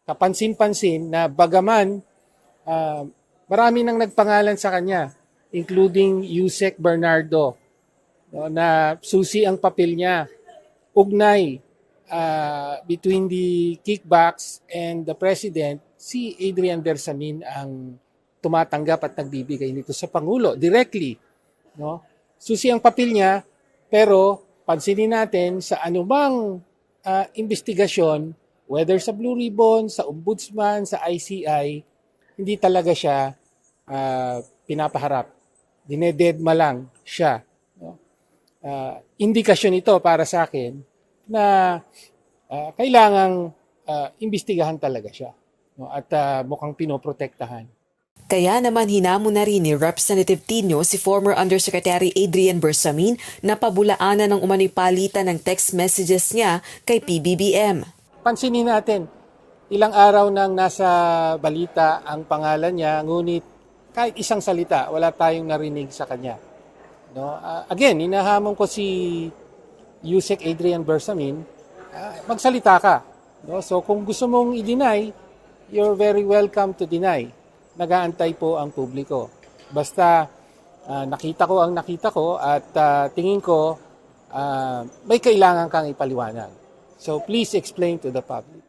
kapansin-pansin na bagaman marami nang nagpangalan sa kanya, including Yusek Bernardo, no, na susi ang papel niya, ugnay between the kickbacks and the president, si Adrian Bersamin ang tumatanggap at nagbibigay nito sa Pangulo directly. No? Susi ang papel niya, pero pansinin natin sa anumang investigasyon, whether sa Blue Ribbon, sa Ombudsman, sa ICI, hindi talaga siya pinapaharap. Dinededma lang siya. No? Indikasyon ito para sa akin na kailangang imbestigahan talaga siya. No? At mukhang pinoprotektahan. Kaya naman hinamon na rin ni Representative Tino si former Undersecretary Adrian Bersamin na pabulaanan ng umano'y palitan ng text messages niya kay PBBM. Pansinin natin, ilang araw nang nasa balita ang pangalan niya, ngunit kahit isang salita, wala tayong narinig sa kanya. No? Again, hinahamon ko si Yusek Adrian Bersamin, magsalita ka. No? So kung gusto mong i-deny, you're very welcome to deny. Nag-aantay po ang publiko. Basta nakita ko ang nakita ko at tingin ko may kailangan kang ipaliwanag. So please explain to the public.